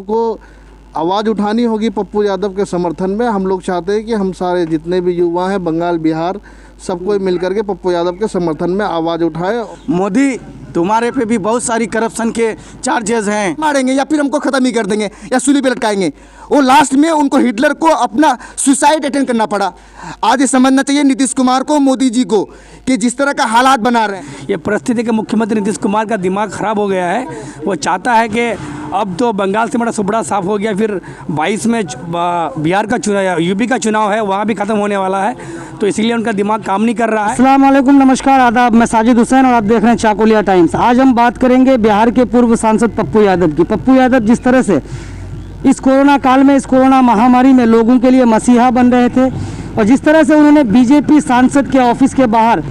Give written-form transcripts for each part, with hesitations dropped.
को आवाज़ उठानी होगी पप्पू यादव के समर्थन में। हम लोग चाहते हैं कि हम सारे जितने भी युवा हैं बंगाल बिहार सब कोई मिलकर के पप्पू यादव के समर्थन में आवाज़ उठाए। मोदी तुम्हारे पे भी बहुत सारी करप्शन के चार्जेस हैं, मारेंगे या फिर हमको ख़त्म ही कर देंगे या सूली पे लटकाएंगे। वो लास्ट में उनको हिटलर को अपना सुसाइड अटेंड करना पड़ा। आज ये समझना चाहिए नीतीश कुमार को, मोदी जी को, कि जिस तरह का हालात बना रहे हैं। ये परिस्थिति के मुख्यमंत्री नीतीश कुमार का दिमाग ख़राब हो गया है। वो चाहता है कि अब तो बंगाल से बड़ा सुपड़ा साफ हो गया, फिर 22 में बिहार का चुनाव, यूपी का चुनाव है, वहाँ भी ख़त्म होने वाला है, तो इसीलिए उनका दिमाग काम नहीं कर रहा है। अस्सलाम वालेकुम, नमस्कार, आदाब। मैं साजिद हुसैन और आप देख रहे हैं चाकुलिया टाइम्स। आज हम बात करेंगे बिहार के पूर्व सांसद पप्पू यादव की। पप्पू यादव जिस तरह से इस कोरोना काल में, इस कोरोना महामारी में लोगों के लिए मसीहा बन रहे थे, और जिस तरह से उन्होंने बीजेपी सांसद के ऑफिस के बाहर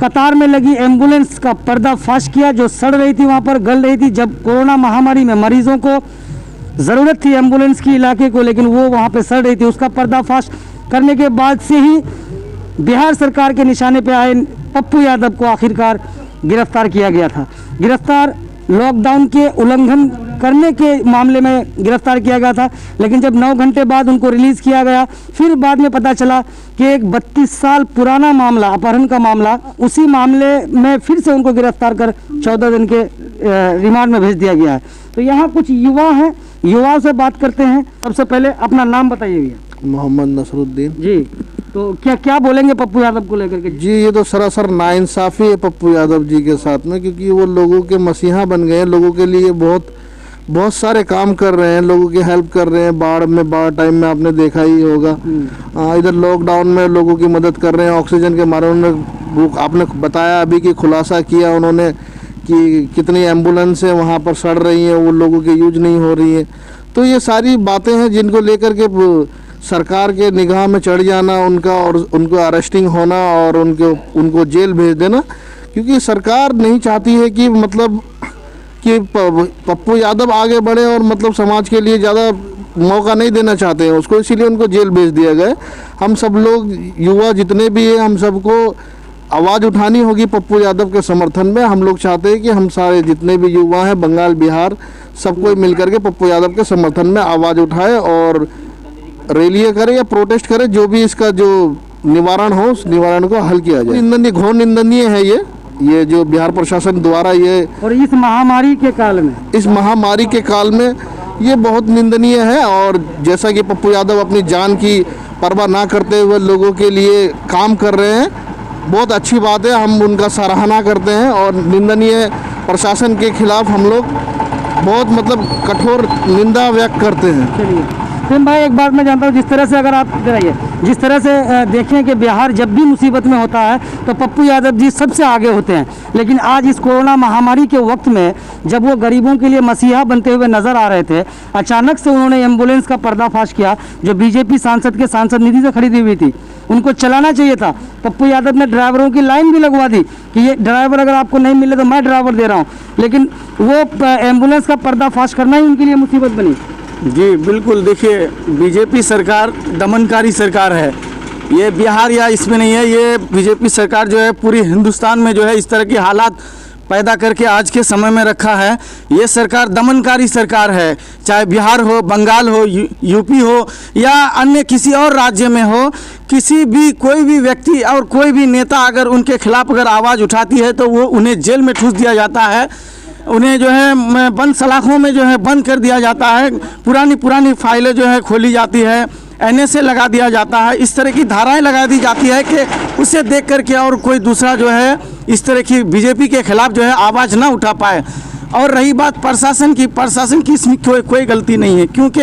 कतार में लगी एम्बुलेंस का पर्दाफाश किया, जो सड़ रही थी, वहाँ पर गल रही थी। जब कोरोना महामारी में मरीजों को ज़रूरत थी एम्बुलेंस की इलाके को, लेकिन वो वहाँ पे सड़ रही थी, उसका पर्दाफाश करने के बाद से ही बिहार सरकार के निशाने पे आए पप्पू यादव को आखिरकार गिरफ्तार किया गया था। गिरफ्तार लॉकडाउन के उल्लंघन करने के मामले में गिरफ्तार किया गया था, लेकिन जब 9 घंटे बाद उनको रिलीज़ किया गया, फिर बाद में पता चला कि एक 32 साल पुराना मामला, अपहरण का मामला, उसी मामले में फिर से उनको गिरफ्तार कर 14 दिन के रिमांड में भेज दिया गया है। तो यहाँ कुछ युवा हैं, युवाओं से बात करते हैं। सबसे पहले अपना नाम बताइए भैया। मोहम्मद नसरुद्दीन जी, तो क्या बोलेंगे पप्पू यादव को लेकर के? जी, ये तो सरासर नाइंसाफ़ी है पप्पू यादव जी के साथ में, क्योंकि वो लोगों के मसीहा बन गए हैं। लोगों के लिए बहुत सारे काम कर रहे हैं, लोगों की हेल्प कर रहे हैं। बाढ़ टाइम में आपने देखा ही होगा। इधर लॉकडाउन में लोगों की मदद कर रहे हैं। ऑक्सीजन के मारे उन्होंने, आपने बताया अभी कि खुलासा किया उन्होंने कि कितनी एम्बुलेंस है वहाँ पर सड़ रही हैं, वो लोगों की यूज नहीं हो रही है। तो ये सारी बातें हैं जिनको लेकर के सरकार के निगाह में चढ़ जाना उनका, और उनको अरेस्टिंग होना और उनको जेल भेज देना, क्योंकि सरकार नहीं चाहती है कि मतलब कि पप्पू यादव आगे बढ़े, और मतलब समाज के लिए ज़्यादा मौका नहीं देना चाहते हैं उसको, इसीलिए उनको जेल भेज दिया गया। हम सब लोग युवा जितने भी हैं, हम सबको आवाज़ उठानी होगी पप्पू यादव के समर्थन में। हम लोग चाहते हैं कि हम सारे जितने भी युवा हैं बंगाल बिहार सब कोई मिलकर के पप्पू यादव के समर्थन में आवाज़ उठाए और रैलियाँ करे या प्रोटेस्ट करे, जो भी इसका जो निवारण हो उस निवारण को हल किया जाए। निंदनीय, घोर निंदनीय है ये जो बिहार प्रशासन द्वारा ये, और इस महामारी के काल में, इस महामारी के काल में ये बहुत निंदनीय है। और जैसा कि पप्पू यादव अपनी जान की परवाह ना करते हुए लोगों के लिए काम कर रहे हैं, बहुत अच्छी बात है, हम उनका सराहना करते हैं। और निंदनीय प्रशासन के खिलाफ हम लोग बहुत मतलब कठोर निंदा व्यक्त करते हैं। चलिए फिर भाई, एक बात मैं जानता हूँ, जिस तरह से अगर आप रहिए, जिस तरह से देखें कि बिहार जब भी मुसीबत में होता है तो पप्पू यादव जी सबसे आगे होते हैं, लेकिन आज इस कोरोना महामारी के वक्त में जब वो गरीबों के लिए मसीहा बनते हुए नजर आ रहे थे, अचानक से उन्होंने एम्बुलेंस का पर्दाफाश किया, जो बीजेपी सांसद के सांसद निधि से खरीदी हुई थी। उनको चलाना चाहिए था। पप्पू यादव ने ड्राइवरों की लाइन भी लगवा दी कि ये ड्राइवर अगर आपको नहीं मिले तो मैं ड्राइवर दे रहा हूँ, लेकिन वो एम्बुलेंस का पर्दाफाश करना ही उनके लिए मुसीबत बनी। जी बिल्कुल। देखिए, बीजेपी सरकार दमनकारी सरकार है, ये बिहार या इसमें नहीं है, ये बीजेपी सरकार जो है पूरी हिंदुस्तान में जो है इस तरह की हालात पैदा करके आज के समय में रखा है। ये सरकार दमनकारी सरकार है, चाहे बिहार हो, बंगाल हो, यूपी हो या अन्य किसी और राज्य में हो। किसी भी कोई भी व्यक्ति और कोई भी नेता अगर उनके खिलाफ अगर आवाज़ उठाती है तो वो उन्हें जेल में ठूस दिया जाता है, उन्हें जो है बंद सलाखों में जो है बंद कर दिया जाता है, पुरानी फाइलें जो है खोली जाती है, NSA लगा दिया जाता है, इस तरह की धाराएं लगा दी जाती है कि उसे देख करके और कोई दूसरा जो है इस तरह की बीजेपी के खिलाफ जो है आवाज़ ना उठा पाए। और रही बात प्रशासन की इसमें कोई गलती नहीं है, क्योंकि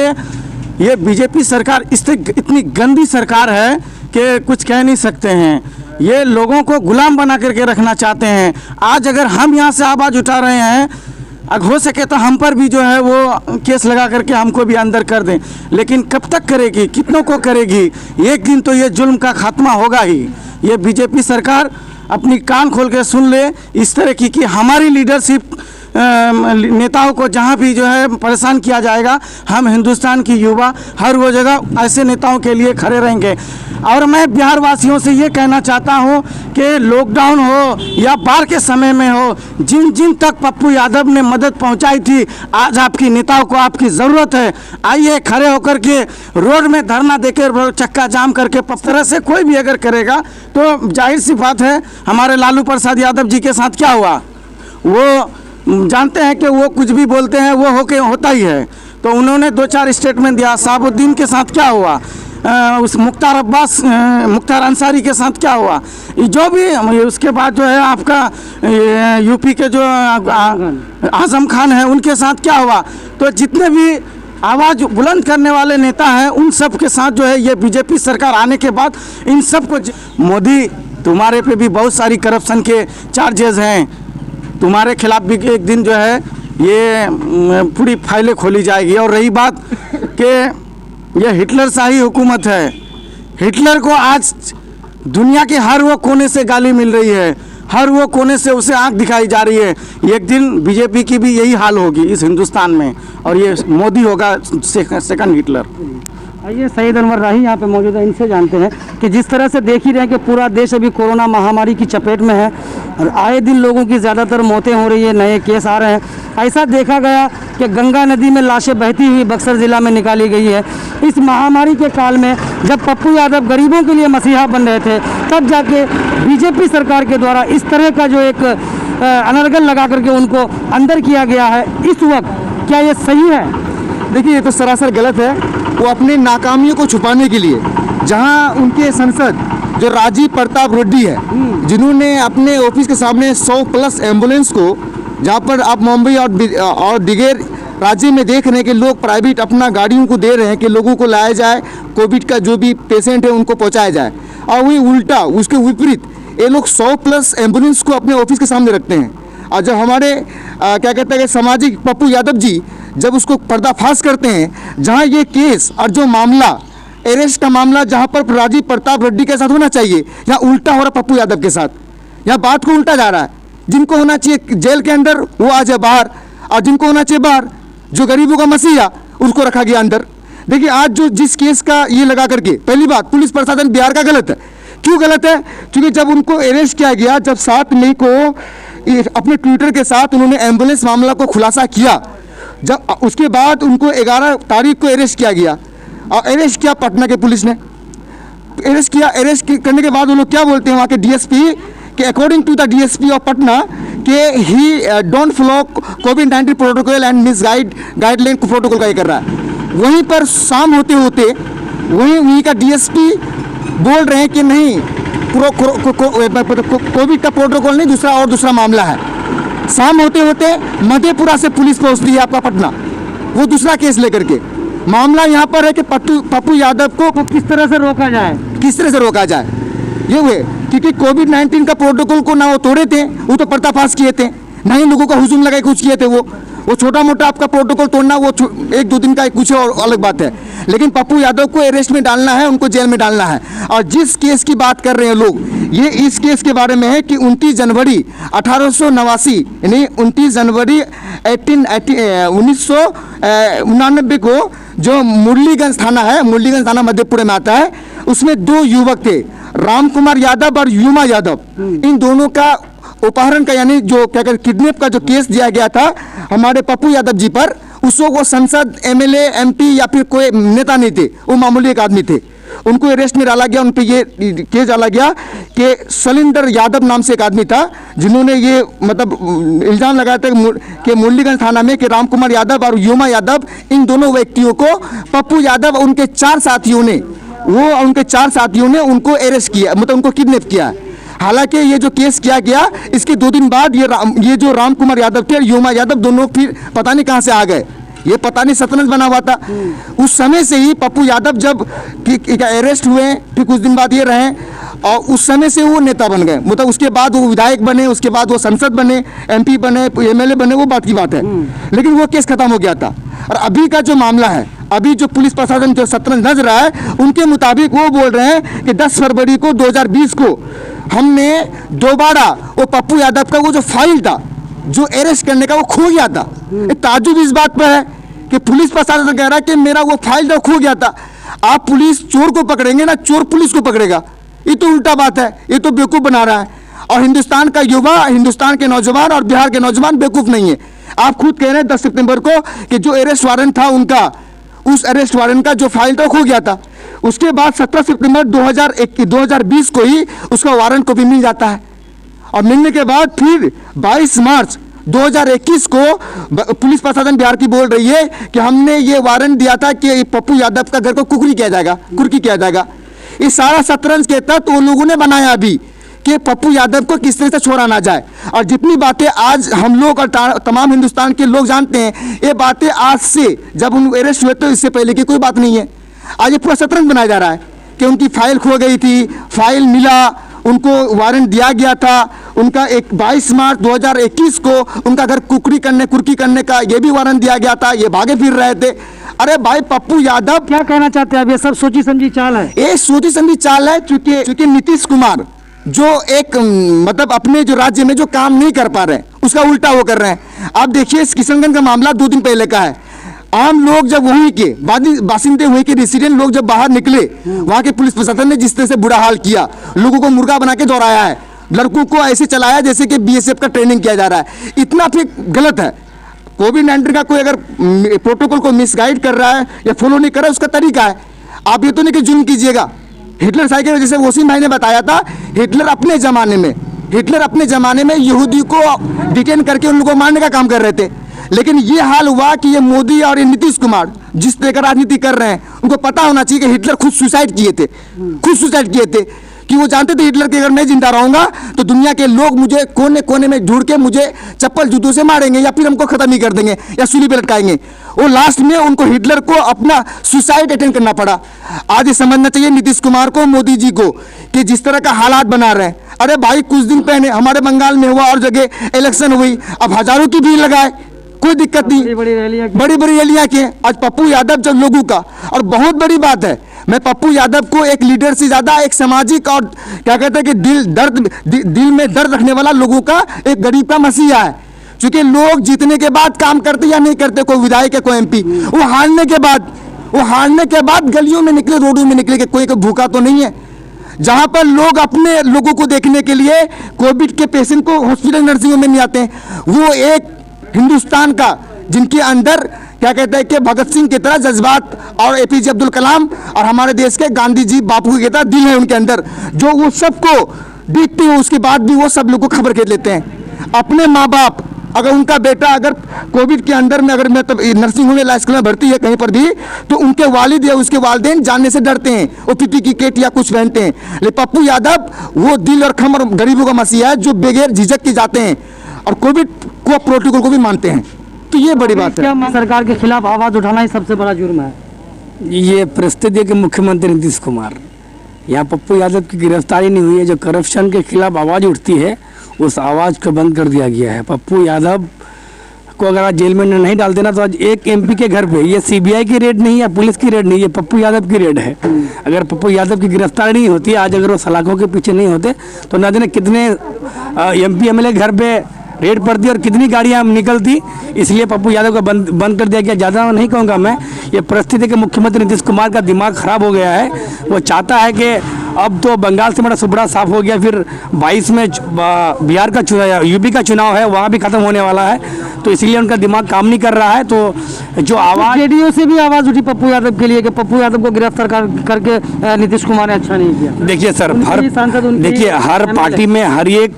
ये बीजेपी सरकार इतनी गंदी सरकार है कि कुछ कह नहीं सकते हैं। ये लोगों को गुलाम बना करके रखना चाहते हैं। आज अगर हम यहाँ से आवाज़ उठा रहे हैं, अगर हो सके तो हम पर भी जो है वो केस लगा करके हमको भी अंदर कर दें, लेकिन कब तक करेगी, कितनों को करेगी? एक दिन तो ये जुल्म का खात्मा होगा ही। ये बीजेपी सरकार अपनी कान खोल के सुन ले, इस तरह की कि हमारी लीडरशिप नेताओं को जहाँ भी जो है परेशान किया जाएगा, हम हिंदुस्तान की युवा हर वो जगह ऐसे नेताओं के लिए खड़े रहेंगे। और मैं बिहार वासियों से ये कहना चाहता हूँ कि लॉकडाउन हो या बाढ़ के समय में हो, जिन जिन तक पप्पू यादव ने मदद पहुँचाई थी, आज आपकी नेताओं को आपकी ज़रूरत है। आइए खड़े होकर के रोड में धरना देकर चक्का जाम करके तरह से कोई भी अगर करेगा तो जाहिर सी बात है हमारे लालू प्रसाद यादव जी के साथ क्या हुआ। वो जानते हैं कि वो कुछ भी बोलते हैं वो होता ही है। तो उन्होंने 2-4 स्टेटमेंट दिया। साहबुद्दीन के साथ क्या हुआ, उस मुख्तार अंसारी के साथ क्या हुआ, जो भी। उसके बाद जो है आपका यूपी के जो आजम खान है उनके साथ क्या हुआ। तो जितने भी आवाज़ बुलंद करने वाले नेता हैं उन सब के साथ जो है ये बीजेपी सरकार आने के बाद इन सब को, मोदी तुम्हारे पे भी बहुत सारी करप्शन के चार्जेस हैं, तुम्हारे खिलाफ भी एक दिन जो है ये पूरी फाइलें खोली जाएगी। और रही बात कि ये हिटलर शाही हुकूमत है, हिटलर को आज दुनिया के हर वो कोने से गाली मिल रही है, हर वो कोने से उसे आंख दिखाई जा रही है। एक दिन बीजेपी की भी यही हाल होगी इस हिंदुस्तान में, और ये मोदी होगा सेकंड हिटलर। आइए सईद अनवर राही यहाँ पे मौजूद है, इनसे जानते हैं कि जिस तरह से देख ही रहे हैं कि पूरा देश अभी कोरोना महामारी की चपेट में है और आए दिन लोगों की ज़्यादातर मौतें हो रही है, नए केस आ रहे हैं। ऐसा देखा गया कि गंगा नदी में लाशें बहती हुई बक्सर ज़िला में निकाली गई है। इस महामारी के काल में जब पप्पू यादव गरीबों के लिए मसीहा बन रहे थे, तब जाके बीजेपी सरकार के द्वारा इस तरह का जो एक अनर्गल लगा करके उनको अंदर किया गया है, इस वक्त क्या ये सही है? देखिए, ये तो सरासर गलत है। वो अपनी नाकामियों को छुपाने के लिए, जहां उनके सांसद जो राजीव प्रताप रेड्डी है, जिन्होंने अपने ऑफिस के सामने 100+ एम्बुलेंस को, जहां पर आप मुंबई और दिगर राज्य में देख रहे हैं कि लोग प्राइवेट अपना गाड़ियों को दे रहे हैं कि लोगों को लाया जाए, कोविड का जो भी पेशेंट है उनको पहुंचाया जाए, और वही उल्टा उसके विपरीत ये लोग 100+ एम्बुलेंस को अपने ऑफिस के सामने रखते हैं। और जब हमारे क्या कहते हैं कि सामाजिक पप्पू यादव जी जब उसको पर्दाफाश करते हैं, जहां ये केस और जो मामला अरेस्ट का मामला जहां पर राजीव प्रताप रेड्डी के साथ होना चाहिए, यहाँ उल्टा हो रहा पप्पू यादव के साथ। यहाँ बात को उल्टा जा रहा है। जिनको होना चाहिए जेल के अंदर वो आ जाए बाहर, और जिनको होना चाहिए बाहर, जो गरीबों का मसीहा, उसको रखा गया अंदर। देखिए, आज जो जिस केस का ये लगा करके, पहली बात पुलिस प्रशासन बिहार का गलत है। क्यों गलत है? क्योंकि जब उनको अरेस्ट किया गया, जब 7 मई को अपने ट्विटर के साथ उन्होंने एम्बुलेंस मामला को खुलासा किया, जब उसके बाद उनको 11 तारीख को अरेस्ट किया गया, और अरेस्ट किया पटना के पुलिस ने, अरेस्ट किया। अरेस्ट करने के बाद वो लोग क्या बोलते हैं वहाँ के डीएसपी कि according to the DSP of Patna कि ही डोंट फॉलो कोविड-19 protocol and miss guideline protocol का ये कर रहा है। वहीं पर शाम होते होते वहीं का डीएसपी बोल रहे हैं कि नहीं, कोविड का प्रोटोकॉल नहीं, दूसरा मामला है। शाम होते होते मधेपुरा से पुलिस पहुंचती है आपका पटना, वो दूसरा केस लेकर के। मामला यहाँ पर है कि पप्पू यादव को किस तरह से रोका जाए, ये हुए क्योंकि कोविड-19 का प्रोटोकॉल को ना वो तोड़े थे, वो तो पर्दाफाश किए थे, ना ही लोगों का हुजूम लगा कुछ किए थे। वो छोटा मोटा आपका प्रोटोकॉल तोड़ना वो 1-2 दिन का कुछ और अलग बात है, लेकिन पप्पू यादव को अरेस्ट में डालना है, उनको जेल में डालना है। और जिस केस की बात कर रहे हैं लोग, ये इस केस के बारे में है कि 29 जनवरी 1889 यानी 29 जनवरी 1999 को जो मुरलीगंज थाना है, मुरलीगंज थाना मधेपुरा में आता है, उसमें 2 युवक थे, राम कुमार यादव और युमा यादव। इन दोनों का अपहरण का यानी जो क्या कहते किडनैप का जो केस दिया गया था हमारे पप्पू यादव जी पर, उसको वो संसद, एमएलए, एमपी या फिर कोई नेता नहीं थे, वो मामूली एक आदमी थे। उनको अरेस्ट में डाला गया, उन पे ये केस डाला गया कि शैलेंद्र यादव नाम से एक आदमी था, जिन्होंने ये मतलब इल्ज़ाम लगाया था कि मुरलीगंज थाना में कि राम कुमार यादव और युमा यादव, इन दोनों व्यक्तियों को पप्पू यादव और उनके 4 साथियों ने उनको अरेस्ट किया, मतलब उनको किडनैप किया। हालांकि ये जो केस किया गया, इसके 2 दिन बाद ये जो राम कुमार यादव थे और युमा यादव दोनों फिर पता नहीं कहाँ से आ गए, ये पता नहीं शतरंज बना हुआ था। उस समय से ही पप्पू यादव जब अरेस्ट हुए, फिर कुछ दिन बाद ये रहे, और उस समय से वो नेता बन गए, मतलब उसके बाद वो विधायक बने, उसके बाद वो सांसद बने, एमपी बने, एमएलए बने, वो बात की बात है। लेकिन वो केस खत्म हो गया था। और अभी का जो मामला है, अभी जो पुलिस प्रशासन जो शतरंज नज रहा है, उनके मुताबिक वो बोल रहे हैं कि 10 फरवरी को 2020 को हमने दोबारा वो पप्पू यादव का वो जो फाइल था, जो अरेस्ट करने का वो खो गया था। एक ताज्जुब इस बात पर है कि पुलिस प्रशासन कह रहा है कि मेरा वो फाइल तो खो गया था। आप पुलिस चोर को पकड़ेंगे ना, चोर पुलिस को पकड़ेगा, ये तो उल्टा बात है, ये तो बेवकूफ़ बना रहा है। और हिंदुस्तान का युवा, हिंदुस्तान के नौजवान और बिहार के नौजवान बेवकूफ़ नहीं है। आप खुद कह रहे हैं 10 सितंबर को कि जो अरेस्ट वारंट था उनका, उस अरेस्ट वारंट का जो फाइल था खो गया था। उसके बाद 17 सितंबर 2020 को ही उसका वारंट कॉपी मिल जाता है, और मिलने के बाद फिर 22 मार्च 2021 को पुलिस प्रशासन बिहार की बोल रही है कि हमने ये वारंट दिया था कि पप्पू यादव का घर को कुर्की किया जाएगा। ये सारा शतरंज के तहत वो लोगों ने बनाया अभी कि पप्पू यादव को किस तरह से छोड़ा ना जाए। और जितनी बातें आज हम लोग और तमाम हिंदुस्तान के लोग जानते हैं, ये बातें आज से, जब उन अरेस्ट हुए तो इससे पहले की कोई बात नहीं है। आज ये पूरा शतरंज बनाया जा रहा है कि उनकी फाइल खो गई थी, फाइल मिला, उनको वारंट दिया गया था, उनका 22 मार्च 2021 को उनका घर कुर्की करने का ये भी वारंट दिया गया था, ये भागे फिर रहे थे। अरे भाई पप्पू यादव, क्या कहना चाहते हैं? अब ये सब सोची समझी चाल है, ये सोची समझी चाल है, क्योंकि नीतीश कुमार जो एक मतलब अपने जो राज्य में जो काम नहीं कर पा रहे उसका उल्टा वो कर रहे हैं। आप देखिए इस किशनगंज का मामला 2 दिन पहले का है। आम लोग जब वहीं के बासिंदे हुए के रेसिडेंट लोग जब बाहर निकले, वहां के पुलिस प्रशासन ने जिस तरह से बुरा हाल किया, लोगों को मुर्गा बना के दौड़ाया है, लड़कों को ऐसे चलाया जैसे कि बीएसएफ का ट्रेनिंग किया जा रहा है। इतना फिर गलत है। कोविड-19 का कोई अगर प्रोटोकॉल को मिसगाइड कर रहा है या फॉलो नहीं कर रहा है, उसका तरीका है। आप ये तो नहीं कि जुल्म कीजिएगा। हिटलर साइकिल, जैसे वसीम भाई ने बताया था, हिटलर अपने ज़माने में यहूदी को डिटेन करके उन लोगों को मारने का काम कर रहे थे। लेकिन ये हाल हुआ कि ये मोदी और ये नीतीश कुमार जिस तरह का राजनीति कर रहे हैं, उनको पता होना चाहिए कि हिटलर खुद सुसाइड किए थे, कि वो जानते थे हिटलर के अगर मैं जिंदा रहूंगा तो दुनिया के लोग मुझे कोने कोने में ढूंढ के मुझे चप्पल जूतों से मारेंगे या फिर हमको खत्म ही कर देंगे या सूली पे लटकाएंगे। वो लास्ट में उनको हिटलर को अपना सुसाइड अटेंड करना पड़ा। आज ये समझना चाहिए नीतीश कुमार को, मोदी जी को, कि जिस तरह का हालात बना रहे हैं। अरे भाई कुछ दिन पहले हमारे बंगाल में हुआ और जगह इलेक्शन हुई, अब हजारों की भीड़ लगाए, कोई दिक्कत नहीं, बड़ी बड़ी रैलियां किए। आज पप्पू यादव जब लोगों का, और बहुत बड़ी बात है, मैं पप्पू यादव को एक लीडर से ज्यादा एक सामाजिक और क्या कहते हैं कि दिल में दर्द रखने वाला लोगों का एक गरीब का मसीहा है। क्योंकि लोग जीतने के बाद काम करते या नहीं करते, कोई विधायक या कोई एमपी, वो हारने के बाद गलियों में निकले, रोडों में निकले कि कोई भूखा तो नहीं है। जहां पर लोग अपने लोगों को देखने के लिए कोविड के पेशेंट को हॉस्पिटल नर्सिंग होम में नहीं आते हैं, वो एक हिंदुस्तान का जिनके अंदर क्या कहते हैं कि भगत सिंह की तरह जज्बात और एपीजे अब्दुल कलाम और हमारे देश के गांधी जी बापू की तरह दिल है उनके अंदर, जो वो सबको देखते हो उसके बाद भी वो सब लोग को खबर कर लेते हैं। अपने माँ बाप, अगर उनका बेटा अगर कोविड के अंदर में, अगर मतलब नर्सिंग होम या स्कूल में भर्ती है कहीं पर भी, तो उनके वालिद या उसके वालिदैन जानने से डरते हैं, वो पीपी की किट या कुछ पहनते हैं। लेकिन पप्पू यादव वो दिल और खम और गरीबों का मसीहा है, जो बगैर झिझक के जाते हैं और कोविड को प्रोटोकॉल को भी मानते हैं। तो ये बड़ी बात है। सरकार के खिलाफ आवाज उठाना ही सबसे बड़ा जुर्म है। ये परिस्थिति के मुख्यमंत्री नीतीश कुमार, यहाँ पप्पू यादव की गिरफ्तारी नहीं हुई है, जो करप्शन के खिलाफ आवाज़ उठती है उस आवाज़ को बंद कर दिया गया है। पप्पू यादव को अगर आज जेल में नहीं डाल देना तो आज एक एमपी के घर पे, ये सीबीआई की रेड नहीं है, पुलिस की रेड नहीं है, पप्पू यादव की रेड है। अगर पप्पू यादव की गिरफ्तारी नहीं होती, आज अगर वो सलाखों के पीछे नहीं होते, तो न जाने कितने एमपी एमएलए घर पे रेड पड़ती और कितनी गाड़ियाँ निकलती। इसलिए पप्पू यादव को बंद कर दिया गया। ज़्यादा नहीं कहूँगा मैं, ये परिस्थिति के मुख्यमंत्री नीतीश कुमार का दिमाग ख़राब हो गया है। वो चाहता है कि अब तो बंगाल से बड़ा सुबड़ा साफ हो गया, फिर 22 में बिहार का चुनाव, यूपी का चुनाव है, वहाँ भी ख़त्म होने वाला है, तो इसलिए उनका दिमाग काम नहीं कर रहा है। तो जो आवाज़, जेडीयू से भी आवाज़ उठी पप्पू यादव के लिए कि पप्पू यादव को गिरफ्तार करके नीतीश कुमार ने अच्छा नहीं किया। देखिए सर, हर पार्टी में हर एक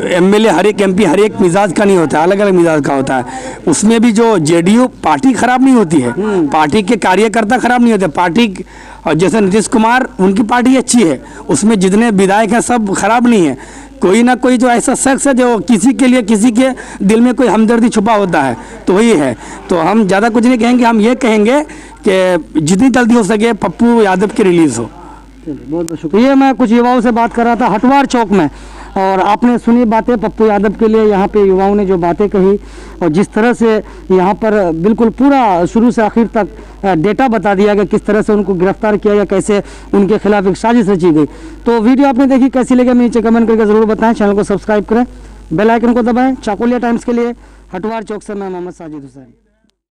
एमएलए, हर एक एमपी, हर एक मिजाज का नहीं होता है, अलग अलग मिजाज का होता है। उसमें भी जो जेडीयू पार्टी खराब नहीं होती है, पार्टी के कार्यकर्ता खराब नहीं होते, पार्टी और जैसे नीतीश कुमार, उनकी पार्टी अच्छी है, उसमें जितने विधायक हैं सब खराब नहीं है। कोई ना कोई जो ऐसा शख्स है जो किसी के लिए, किसी के दिल में कोई हमदर्दी छुपा होता है, तो वही है। तो हम ज़्यादा कुछ नहीं कहेंगे, हम ये कहेंगे कि जितनी जल्दी हो सके पप्पू यादव की रिलीज़ हो। बहुत बहुत शुक्रिया। मैं कुछ युवाओं से बात कर रहा था हटवार चौक में, और आपने सुनी बातें पप्पू यादव के लिए। यहाँ पे युवाओं ने जो बातें कही और जिस तरह से यहाँ पर बिल्कुल पूरा शुरू से आखिर तक डेटा बता दिया गया, किस तरह से उनको गिरफ्तार किया गया, कैसे उनके खिलाफ एक साजिश रची गई। तो वीडियो आपने देखी, कैसी लगी नीचे कमेंट करके ज़रूर बताएं, चैनल को सब्सक्राइब करें। बेल आइकन को दबाएं। चाकुलिया टाइम्स के लिए हटवार चौक से मैं मोहम्मद साजिद हुसैन।